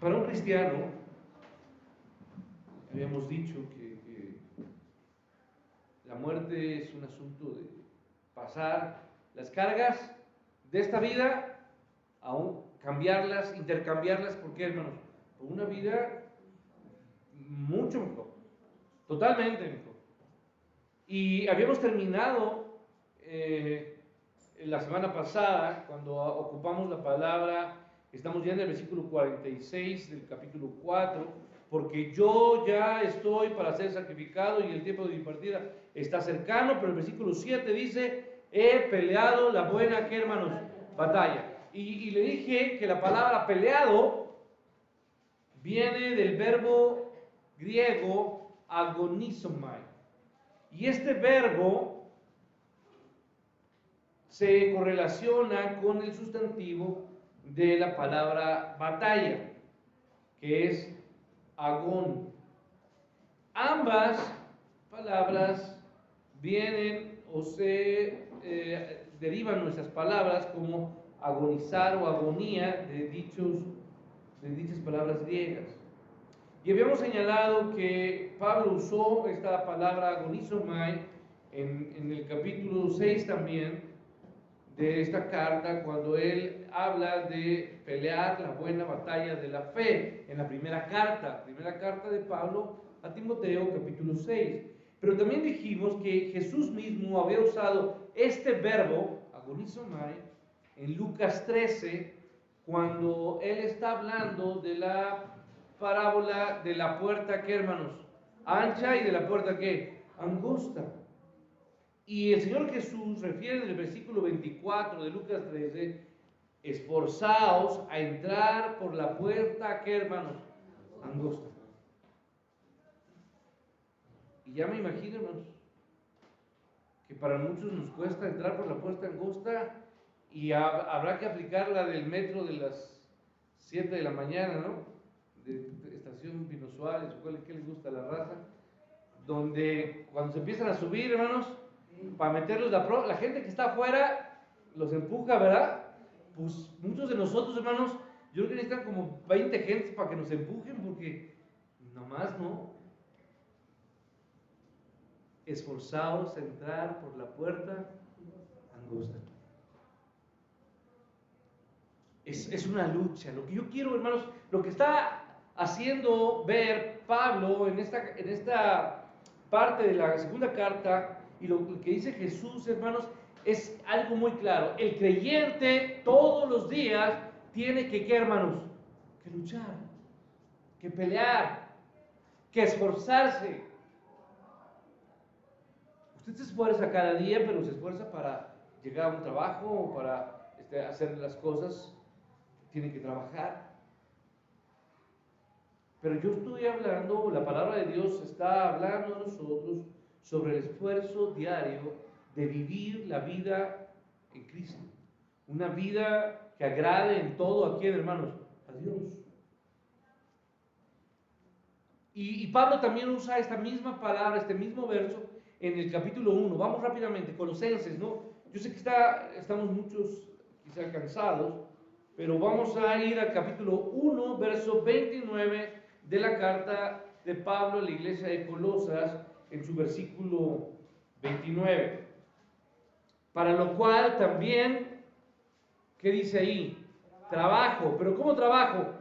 Para un cristiano, habíamos dicho que la muerte es un asunto de pasar las cargas de esta vida a cambiarlas, intercambiarlas, ¿por qué, hermanos? Por una vida mucho mejor, totalmente mejor. Y habíamos terminado la semana pasada, cuando ocupamos la palabra, estamos ya en el versículo 46 del capítulo 4, porque yo ya estoy para ser sacrificado y el tiempo de mi partida está cercano, pero el versículo 7 dice, he peleado la buena, ¿qué, hermanos? Batalla. Y le dije que la palabra peleado viene del verbo griego agonizomai. Y este verbo se correlaciona con el sustantivo de la palabra batalla, que es agón. Ambas palabras vienen o se derivan nuestras palabras como agonizar o agonía de dichas palabras griegas. Y habíamos señalado que Pablo usó esta palabra agonizomai en el capítulo 6 también de esta carta, cuando él habla de pelear la buena batalla de la fe, en la primera carta de Pablo a Timoteo, capítulo 6. Pero también dijimos que Jesús mismo había usado este verbo, agonizomai, en Lucas 13, cuando él está hablando de la parábola de la puerta, ¿qué, hermanos? Ancha, y de la puerta, ¿qué? Angosta. Y el Señor Jesús refiere en el versículo 24 de Lucas 13, esforzaos a entrar por la puerta, ¿qué, hermanos? Angosta. Y ya me imagino, hermanos, que para muchos nos cuesta entrar por la puerta angosta y habrá que aplicar la del metro de las 7 de la mañana, ¿no? De estación Pino Suárez, ¿qué les gusta la raza? Donde cuando se empiezan a subir, hermanos, para meterlos la gente que está afuera los empuja, ¿verdad? Pues muchos de nosotros, hermanos, yo creo que necesitan como 20 gentes para que nos empujen, porque nomás no. Esforzaos a entrar por la puerta angosta. Es una lucha. Lo que yo quiero, hermanos, lo que está haciendo ver Pablo en esta parte de la segunda carta, y lo que dice Jesús, hermanos, es algo muy claro. El creyente todos los días tiene que, ¿qué, hermanos? Que luchar, que pelear, que esforzarse. Usted se esfuerza cada día, pero se esfuerza para llegar a un trabajo o para hacer las cosas. Tiene que trabajar. Pero yo estoy hablando, la palabra de Dios está hablando a nosotros sobre el esfuerzo diario de vivir la vida en Cristo. Una vida que agrade en todo a quién, hermanos, a Dios. Y Pablo también usa esta misma palabra, este mismo verso en el capítulo 1. Vamos rápidamente, Colosenses, ¿no? Yo sé que estamos muchos quizá cansados, pero vamos a ir al capítulo 1, verso 29 de la carta de Pablo a la iglesia de Colosas, en su versículo 29. Para lo cual también, ¿qué dice ahí? Trabajo. ¿Pero cómo trabajo?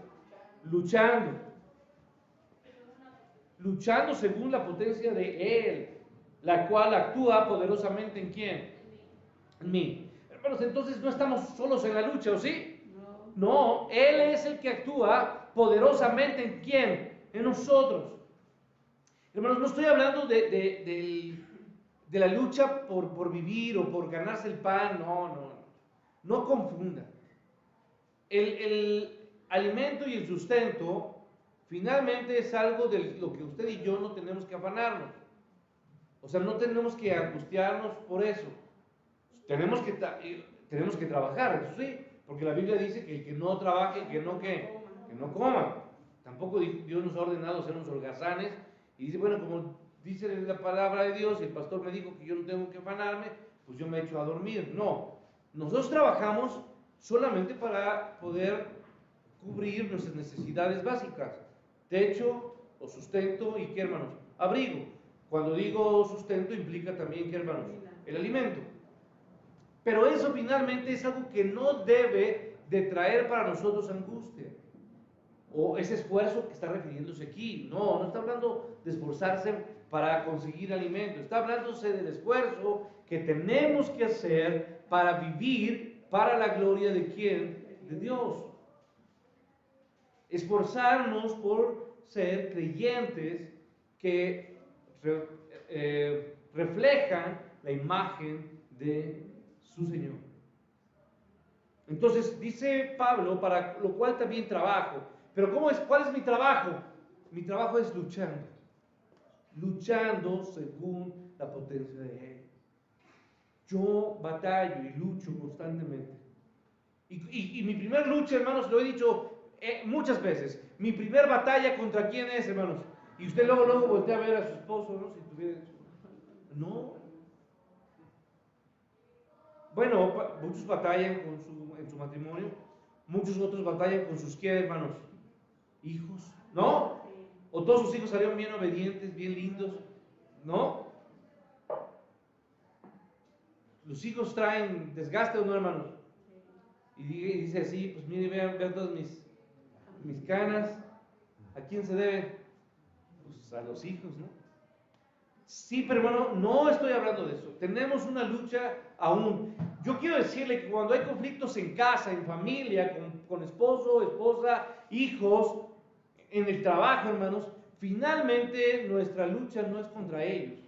Luchando. Luchando según la potencia de Él, la cual actúa poderosamente ¿en quién? En mí. Hermanos, entonces no estamos solos en la lucha, ¿o sí? No, Él es el que actúa poderosamente ¿en quién? En nosotros. Hermanos, no estoy hablando de la lucha por vivir o por ganarse el pan, no confunda. El alimento y el sustento finalmente es algo de lo que usted y yo no tenemos que afanarnos. O sea, no tenemos que angustiarnos por eso. Tenemos que trabajar, eso sí, porque la Biblia dice que el que no trabaje, que no coma. Tampoco Dios nos ha ordenado ser unos holgazanes y dice, bueno, como dice la palabra de Dios y el pastor me dijo que yo no tengo que afanarme, pues yo me echo a dormir. No, nosotros trabajamos solamente para poder cubrir nuestras necesidades básicas: techo o sustento, y ¿qué, hermanos? Abrigo. Cuando digo sustento implica también, ¿qué, hermanos? El alimento. Pero eso finalmente es algo que no debe de traer para nosotros angustia o ese esfuerzo que está refiriéndose aquí. No está hablando de esforzarse para conseguir alimento. Está hablándose del esfuerzo que tenemos que hacer para vivir para la gloria de ¿quién? De Dios. Esforzarnos por ser creyentes que reflejan la imagen de su Señor. Entonces dice Pablo, para lo cual también trabajo. Pero ¿cuál es mi trabajo? Mi trabajo es luchando según la potencia de Él. Yo batallo y lucho constantemente. Y mi primer lucha, hermanos, lo he dicho muchas veces. Mi primer batalla, ¿contra quién es, hermanos? Y usted luego voltea a ver a su esposo, ¿no? Si tuviera... No. Bueno, muchos batallan en su matrimonio. Muchos otros batallan con sus, ¿qué, hermanos? Hijos, ¿no? O todos sus hijos salieron bien obedientes, bien lindos, ¿no? Los hijos traen desgaste, ¿o no, hermanos? Y dice así, pues mire, vean todas mis canas. ¿A quién se debe? Pues a los hijos, ¿no? Sí, pero hermano, no estoy hablando de eso. Tenemos una lucha aún. Yo quiero decirle que cuando hay conflictos en casa, en familia, con esposo, esposa, hijos, en el trabajo, hermanos, finalmente nuestra lucha no es contra ellos.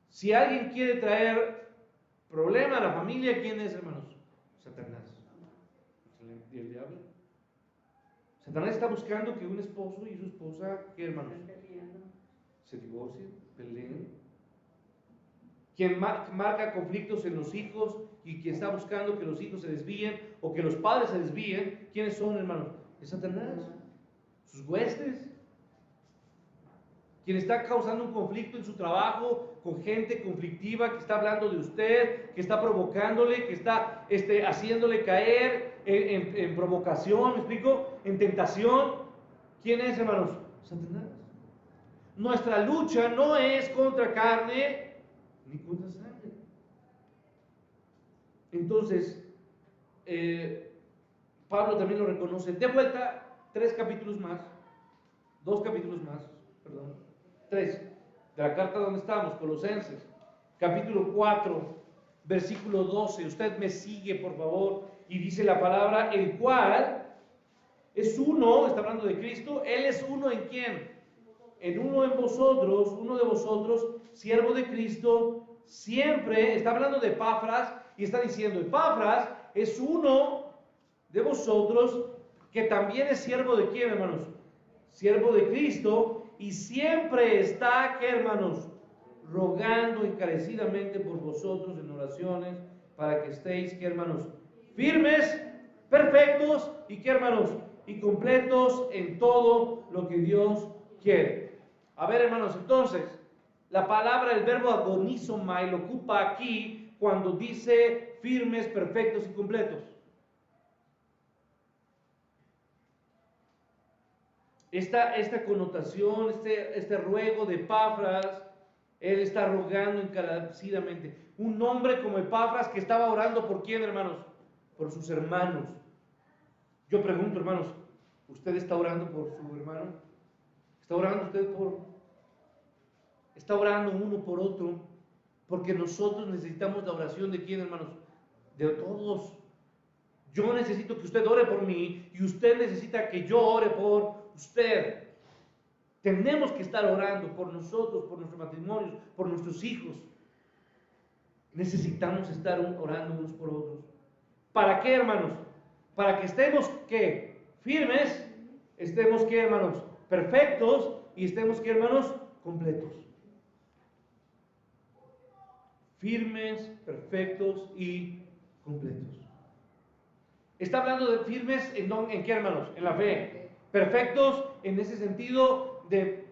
Si alguien quiere traer problema a la familia, ¿quién es, hermanos? Satanás. ¿Y el diablo? Satanás está buscando que un esposo y su esposa, ¿qué, hermanos? Se divorcien, peleen. Quien marca conflictos en los hijos y quien está buscando que los hijos se desvíen o que los padres se desvíen, ¿quiénes son, hermanos? Es Satanás. Sus huestes. Quien está causando un conflicto en su trabajo con gente conflictiva, que está hablando de usted, que está provocándole, que está haciéndole caer en provocación, ¿me explico? En tentación. ¿Quién es, hermanos? Satanás. Nuestra lucha no es contra carne ni contra sangre. Entonces, Pablo también lo reconoce. De vuelta, 2 capítulos más, perdón, 3, de la carta donde estamos, Colosenses, capítulo 4, versículo 12. Usted me sigue, por favor, y dice la palabra, el cual es uno, está hablando de Cristo, Él es uno en quién, en uno de vosotros, siervo de Cristo, siempre, está hablando de Epafras, y está diciendo, Epafras es uno de vosotros, que también es siervo de quién, hermanos, siervo de Cristo, y siempre está, ¿qué, hermanos? Rogando encarecidamente por vosotros en oraciones, para que estéis, ¿qué, hermanos? Firmes, perfectos, y ¿qué, hermanos? Y completos en todo lo que Dios quiere. A ver, hermanos, entonces, la palabra, el verbo agonizomai, lo ocupa aquí cuando dice firmes, perfectos y completos. Esta connotación, este ruego de Epafras, él está rogando encarecidamente. Un hombre como Epafras que estaba orando por quién, hermanos? Por sus hermanos. Yo pregunto, hermanos, ¿usted está orando por su hermano? ¿Está orando usted está orando uno por otro? Porque nosotros necesitamos la oración de quién, hermanos? De todos. Yo necesito que usted ore por mí y usted necesita que yo ore por usted. Tenemos que estar orando por nosotros, por nuestros matrimonios, por nuestros hijos. Necesitamos estar orando unos por otros. ¿Para qué, hermanos? Para que estemos, ¿qué? Firmes, estemos, ¿qué, hermanos? Perfectos, y estemos, ¿qué, hermanos? Completos. Firmes, perfectos y completos. Está hablando de firmes ¿en qué, hermanos? En la fe. Perfectos en ese sentido de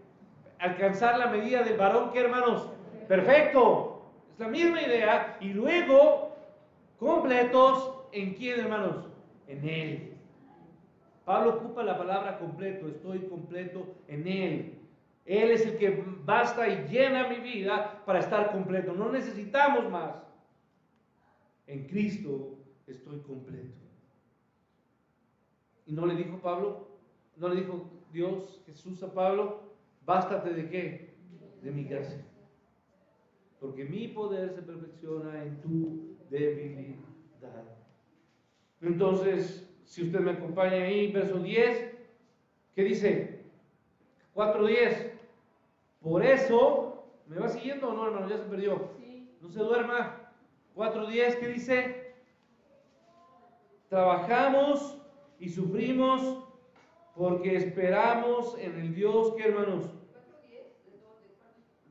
alcanzar la medida del varón, ¿qué, hermanos? Perfecto. Es la misma idea. Y luego, completos, ¿en quién, hermanos? En Él. Pablo ocupa la palabra completo, estoy completo en Él. Él es el que basta y llena mi vida para estar completo. No necesitamos más. En Cristo estoy completo. ¿Y no le dijo Pablo? ¿No le dijo Dios, Jesús a Pablo? Bástate de qué? De mi gracia. Porque mi poder se perfecciona en tu debilidad. Entonces, si usted me acompaña ahí, verso 10, ¿qué dice? 4:10. Por eso, ¿me va siguiendo o no, hermano? Ya se perdió. Sí. No se duerma. 4:10, ¿qué dice? Trabajamos y sufrimos porque esperamos en el Dios, ¿qué, hermanos?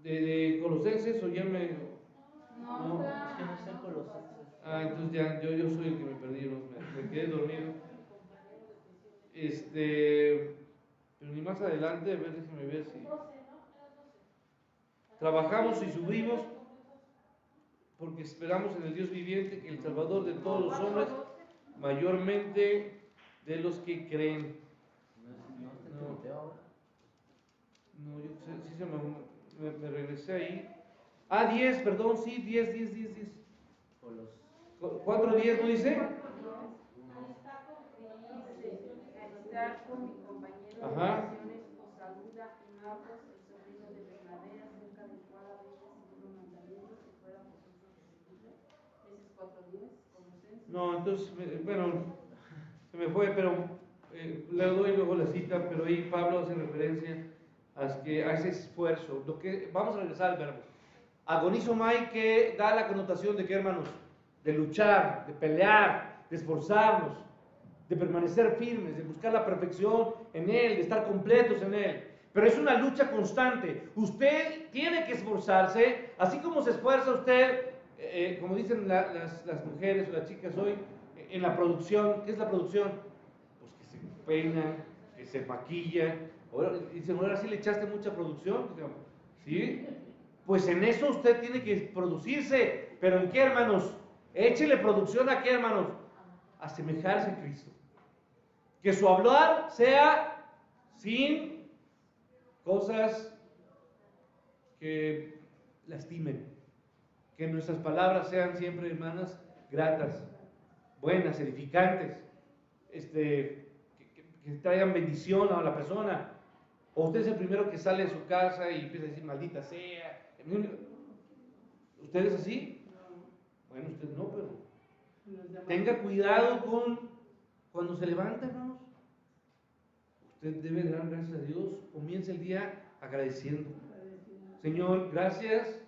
De Colosenses, o ya me... No, Es que no está en Colosenses. Entonces ya, yo soy el que me perdí, ¿no? Me quedé dormido. Pero ni más adelante, a ver, déjeme ver si... Trabajamos y sufrimos porque esperamos en el Dios viviente, que el Salvador de todos los hombres, mayormente de los que creen. No está en Timoteo ahora. No, yo sí me regresé ahí. 10, perdón, sí, 10. O los 4:10, ¿no dice? Estar con mi compañero de Ajá. misiones os saluda Marcos, el sobrino de Bernabé, acerca del cual habéis recibido mandamiento que fuera vosotros recibible. Ese es 4:10, Colosenses. No, entonces, bueno, se me fue, pero le doy luego la cita, pero ahí Pablo hace referencia a ese esfuerzo. Vamos a regresar al verbo. Agonizomai, que da la connotación de qué, hermanos? De luchar, de pelear, de esforzarnos, de permanecer firmes, de buscar la perfección en Él, de estar completos en Él. Pero es una lucha constante. Usted tiene que esforzarse, así como se esfuerza usted, como dicen las mujeres o las chicas hoy, en la producción. ¿Qué es la producción? Pues que se peinan, que se maquillan. Dicen, ahora sí le echaste mucha producción. ¿Sí? Pues en eso usted tiene que producirse. ¿Pero en qué, hermanos? Échele producción a qué, hermanos? A semejarse a Cristo. Que su hablar sea sin cosas que lastimen. Que nuestras palabras sean siempre, hermanas, gratas, buenas, edificantes, que traigan bendición a la persona. O usted es el primero que sale de su casa y empieza a decir, maldita sea. ¿Usted es así? Bueno, usted no, pero tenga cuidado cuando se levanta, hermanos. Usted debe dar gracias a Dios. Comience el día agradeciendo. Señor, gracias.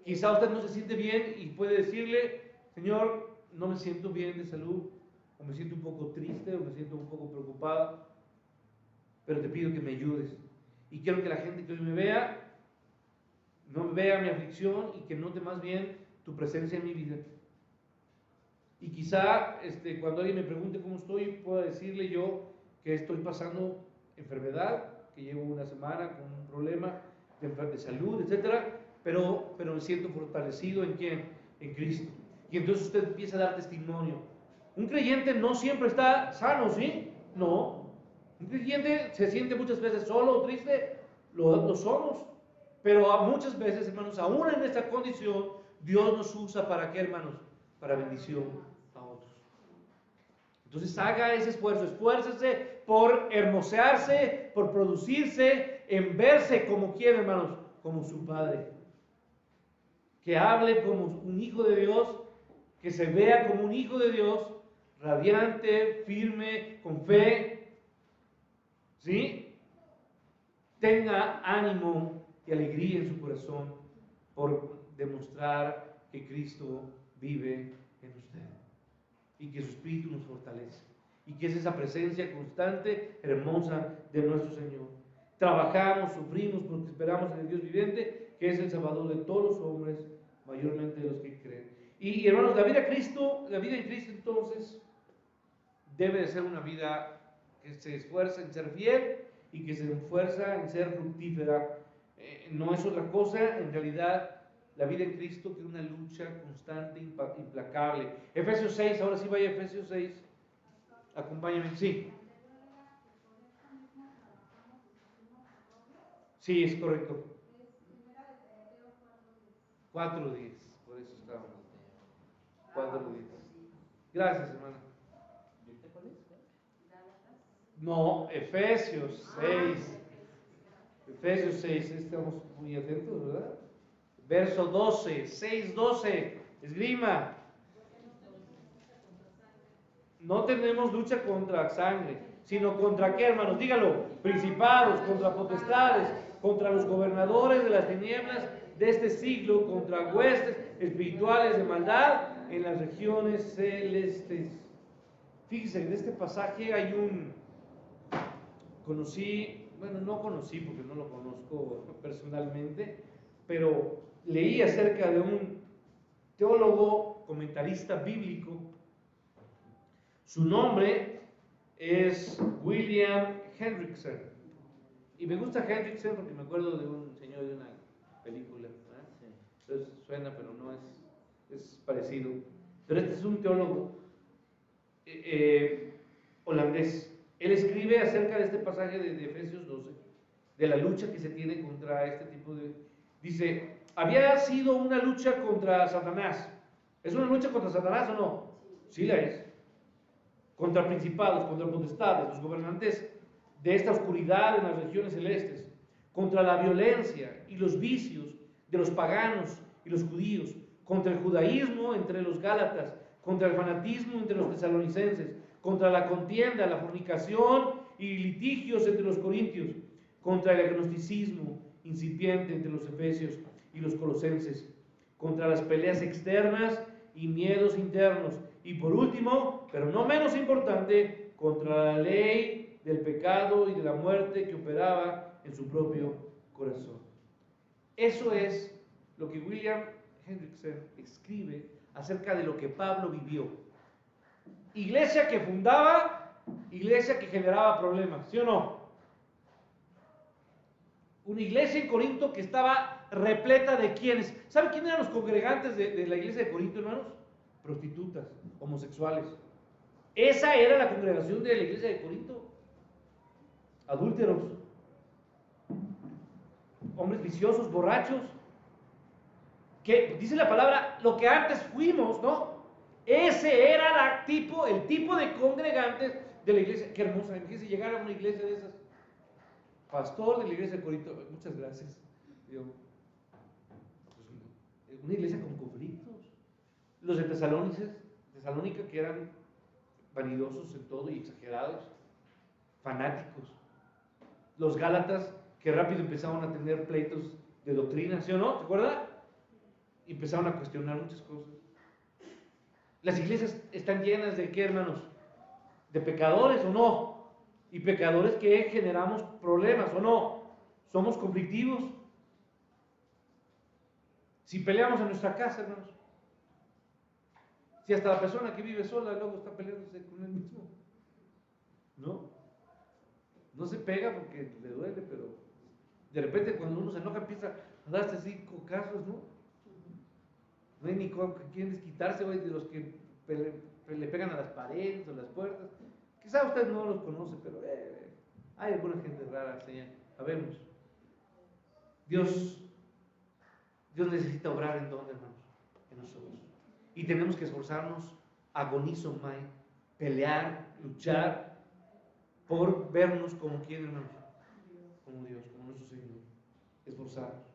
Quizá usted no se siente bien y puede decirle, Señor, no me siento bien de salud, o me siento un poco triste, o me siento un poco preocupado, pero te pido que me ayudes. Y quiero que la gente que hoy me vea, no vea mi aflicción y que note más bien tu presencia en mi vida. Y quizá cuando alguien me pregunte cómo estoy, pueda decirle yo que estoy pasando enfermedad, que llevo una semana con un problema de salud, etcétera, pero me siento fortalecido ¿en quién? En Cristo. Y entonces usted empieza a dar testimonio. Un creyente no siempre está sano, ¿sí? No. Un creyente se siente muchas veces solo o triste, lo somos. Pero muchas veces, hermanos, aún en esta condición, Dios nos usa ¿para qué, hermanos? Para bendición a otros. Entonces haga ese esfuerzo, esfuércese por hermosearse, por producirse, en verse como quiere, hermanos, como su Padre. Que hable como un hijo de Dios, que se vea como un hijo de Dios, radiante, firme, con fe, ¿sí? Tenga ánimo y alegría en su corazón por demostrar que Cristo vive en usted y que su espíritu nos fortalece y que es esa presencia constante, hermosa de nuestro Señor. Trabajamos, sufrimos porque esperamos en el Dios viviente, que es el Salvador de todos los hombres, mayormente de los que creen. Y hermanos, la vida en Cristo entonces debe de ser una vida que se esfuerza en ser fiel y que se esfuerza en ser fructífera. No es otra cosa, en realidad, la vida en Cristo, que es una lucha constante, implacable. Efesios 6, ahora sí vaya a Efesios 6. Acompáñenme, sí. Sí, es correcto. 4:10, por eso estábamos. 4:10. Gracias, hermana. ¿Viste cuál es? No, Efesios 6. Efesios 6, estamos muy atentos, ¿verdad? Verso 12, 6:12, esgrima. No tenemos lucha contra sangre, sino contra qué, hermanos, dígalo, principados, contra potestades, contra los gobernadores de las tinieblas de este siglo, contra huestes espirituales de maldad en las regiones celestes. Fíjense, en este pasaje hay no conocí porque no lo conozco personalmente, pero leí acerca de un teólogo, comentarista bíblico. Su nombre es William Hendrickson. Y me gusta Hendrickson porque me acuerdo de un señor de una película. Sí. Entonces suena, pero no es parecido. Pero este es un teólogo holandés. Él escribe acerca de este pasaje de Efesios 12, de la lucha que se tiene contra este tipo de... Dice, había sido una lucha contra Satanás. ¿Es una lucha contra Satanás o no? Sí la es. Contra principados, contra potestades, los gobernantes de esta oscuridad en las regiones celestes, contra la violencia y los vicios de los paganos y los judíos, contra el judaísmo entre los gálatas, contra el fanatismo entre los tesalonicenses, contra la contienda, la fornicación y litigios entre los corintios, contra el agnosticismo incipiente entre los efesios y los colosenses, contra las peleas externas y miedos internos, y por último, pero no menos importante, contra la ley del pecado y de la muerte que operaba en su propio corazón. Eso es lo que William Hendrickson escribe acerca de lo que Pablo vivió. Iglesia que fundaba, iglesia que generaba problemas, ¿sí o no? Una iglesia en Corinto que estaba repleta de quienes. ¿Saben quién eran los congregantes de la iglesia de Corinto, hermanos? Prostitutas, homosexuales. Esa era la congregación de la iglesia de Corinto. Adúlteros, hombres viciosos, borrachos. Que dice la palabra, lo que antes fuimos, ¿no? Ese era el tipo de congregantes de la iglesia. Qué hermosa, imagínense llegar a una iglesia de esas. Pastor de la iglesia de Corinto, muchas gracias. Digo, pues, una iglesia con conflictos. Los de Tesalónica, que eran vanidosos en todo y exagerados, fanáticos. Los gálatas, que rápido empezaron a tener pleitos de doctrina, ¿sí o no? ¿Se acuerdan? Y empezaron a cuestionar muchas cosas. Las iglesias están llenas de ¿qué, hermanos? ¿De pecadores o no? Y pecadores que generamos problemas o no. Somos conflictivos. Si peleamos en nuestra casa, hermanos. Si hasta la persona que vive sola luego está peleándose con él mismo. ¿No? No se pega porque le duele, pero de repente cuando uno se enoja empieza a darse así cocazos, ¿no? No hay ni con quién desquitarse, güey, de los que le pegan a las paredes o las puertas. Quizá usted no los conoce, pero hay alguna gente rara, señor. Sabemos. Dios necesita obrar en donde, hermanos, en nosotros. Y tenemos que esforzarnos, agonizo, pelear, luchar por vernos como quien, hermanos, como Dios, como nuestro Señor. Esforzarnos.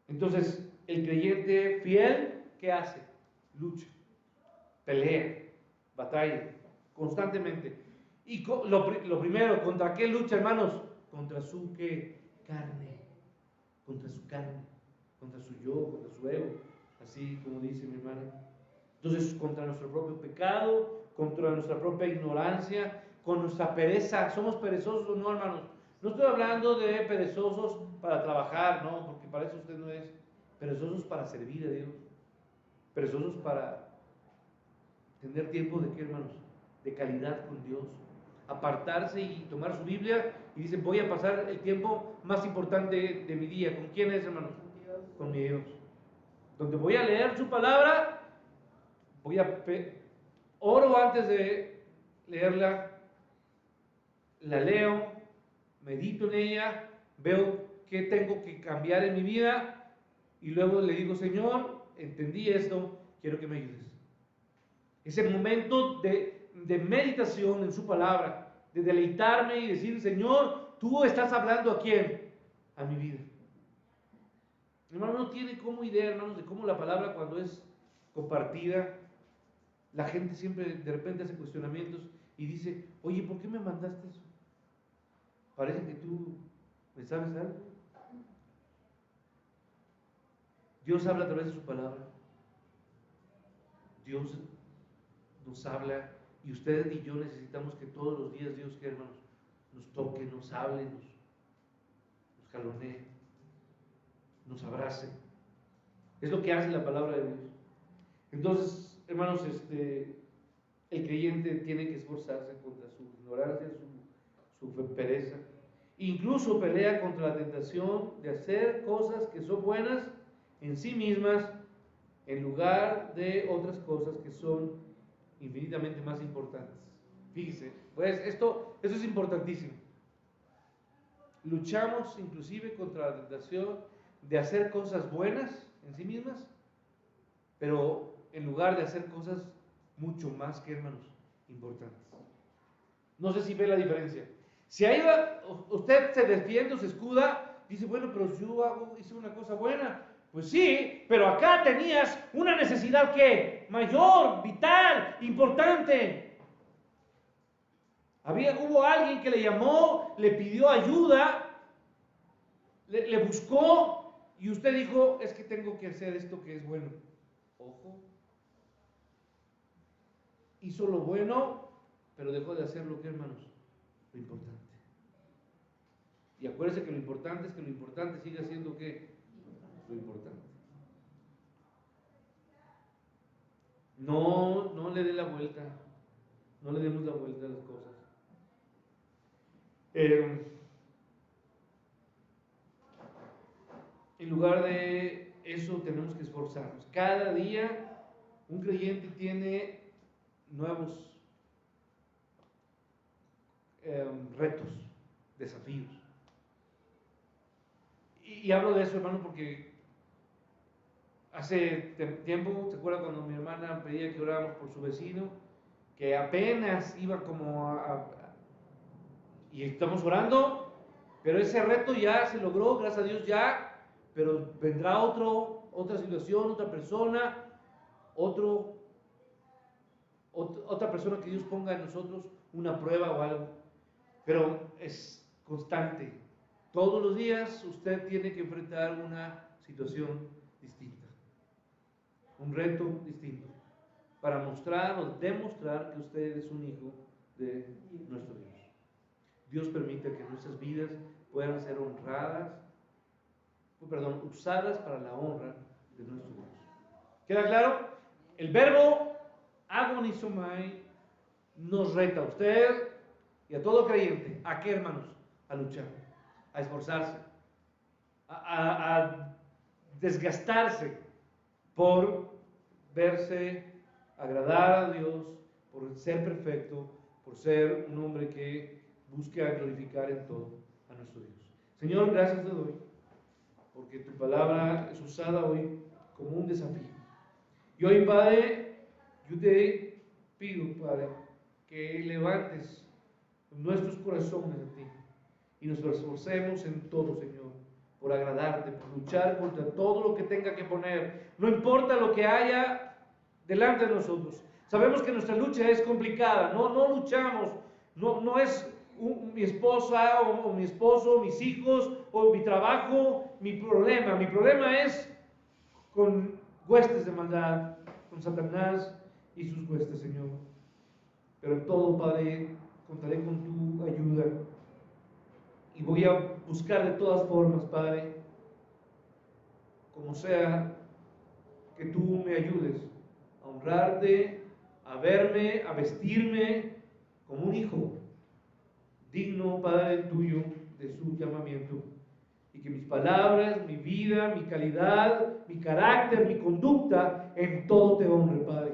Entonces, el creyente fiel, ¿qué hace? Lucha, pelea, batalla, constantemente. Y lo primero, ¿contra qué lucha, hermanos? Contra su carne, contra su carne, contra su yo, contra su ego, así como dice mi hermana. Entonces, contra nuestro propio pecado, contra nuestra propia ignorancia, con nuestra pereza. ¿Somos perezosos o no, hermanos? No estoy hablando de perezosos para trabajar, no, porque para eso usted no es. Perezosos para servir a Dios. Perezosos para tener tiempo de qué, hermanos, de calidad con Dios. Apartarse y tomar su Biblia y dice, voy a pasar el tiempo más importante de mi día. ¿Con quién es, hermanos? Con mi Dios. Donde voy a leer su palabra, oro antes de leerla, la leo, medito en ella, veo qué tengo que cambiar en mi vida y luego le digo, Señor, entendí esto, quiero que me ayudes. Ese momento de meditación en su palabra, de deleitarme y decir, Señor, tú estás hablando ¿a quién? A mi vida. Hermano, no tiene como idea, hermanos, de cómo la palabra cuando es compartida, la gente siempre de repente hace cuestionamientos y dice, oye, ¿por qué me mandaste eso? Parece que tú me sabes algo. Dios habla a través de su palabra. Dios nos habla y ustedes y yo necesitamos que todos los días Dios, que hermanos, nos toque, nos hable, nos jalonee, nos abrace. Es lo que hace la palabra de Dios. Entonces, hermanos, el creyente tiene que esforzarse contra su ignorancia, su pereza. Incluso pelea contra la tentación de hacer cosas que son buenas en sí mismas en lugar de otras cosas que son infinitamente más importantes. Fíjese, pues esto es importantísimo. Luchamos inclusive contra la tentación de hacer cosas buenas en sí mismas, pero en lugar de hacer cosas mucho más que, hermanos, importantes. No sé si ve la diferencia. Si ahí usted se defiende o se escuda, dice, bueno, pero yo hice una cosa buena. Pues sí, pero acá tenías una necesidad que mayor, vital, importante. Hubo alguien que le llamó, le pidió ayuda, le buscó y usted dijo, es que tengo que hacer esto que es bueno. Ojo. Hizo lo bueno, pero dejó de hacer lo que, hermanos, lo importante. Y acuérdense que lo importante es que lo importante siga siendo ¿qué? Lo importante. No le dé la vuelta, no le demos la vuelta a las cosas. En lugar de eso tenemos que esforzarnos. Cada día un creyente tiene nuevos retos, desafíos. Y hablo de eso, hermano, porque hace tiempo, ¿se acuerdan cuando mi hermana pedía que oráramos por su vecino? Que apenas iba y estamos orando, pero ese reto ya se logró, gracias a Dios ya, pero vendrá otra situación, otra persona, otra persona que Dios ponga en nosotros una prueba o algo, pero es constante. Todos los días usted tiene que enfrentar una situación distinta, un reto distinto, para mostrar o demostrar que usted es un hijo de nuestro Dios. Dios permite que nuestras vidas puedan ser usadas para la honra de nuestro Dios. ¿Queda claro? El verbo agonizomai nos reta a usted y a todo creyente. ¿A qué, hermanos? A luchar, a esforzarse, a desgastarse por verse agradar a Dios, por ser perfecto, por ser un hombre que busque a glorificar en todo a nuestro Dios. Señor, gracias te doy, porque tu palabra es usada hoy como un desafío. Y hoy, Padre, yo te pido, Padre, que levantes nuestros corazones a ti y nos esforcemos en todo, Señor, por agradarte, por luchar contra todo lo que tenga que poner, no importa lo que haya delante de nosotros. Sabemos que nuestra lucha es complicada, no luchamos, no es mi esposa o mi esposo, mis hijos o mi trabajo, mi problema es con huestes de maldad, con Satanás y sus huestes, Señor. Pero en todo, Padre, contaré con tu ayuda y voy a buscar de todas formas, Padre, como sea, que tú me ayudes a honrarte, a verme, a vestirme como un hijo digno, Padre, tuyo, de su llamamiento, y que mis palabras, mi vida, mi calidad, mi carácter, mi conducta, en todo te honre, Padre.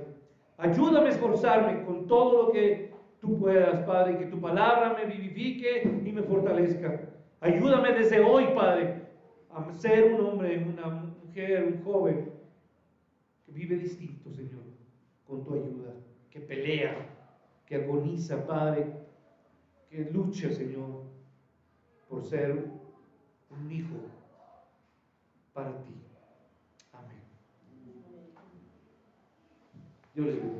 Ayúdame a esforzarme con todo lo que tú puedas, Padre, y que tu palabra me vivifique y me fortalezca. Ayúdame desde hoy, Padre, a ser un hombre, una mujer, un joven que vive distinto, Señor, con tu ayuda, que pelea, que agoniza, Padre, que lucha, Señor, por ser un hijo para ti. Amén. Dios les bendiga.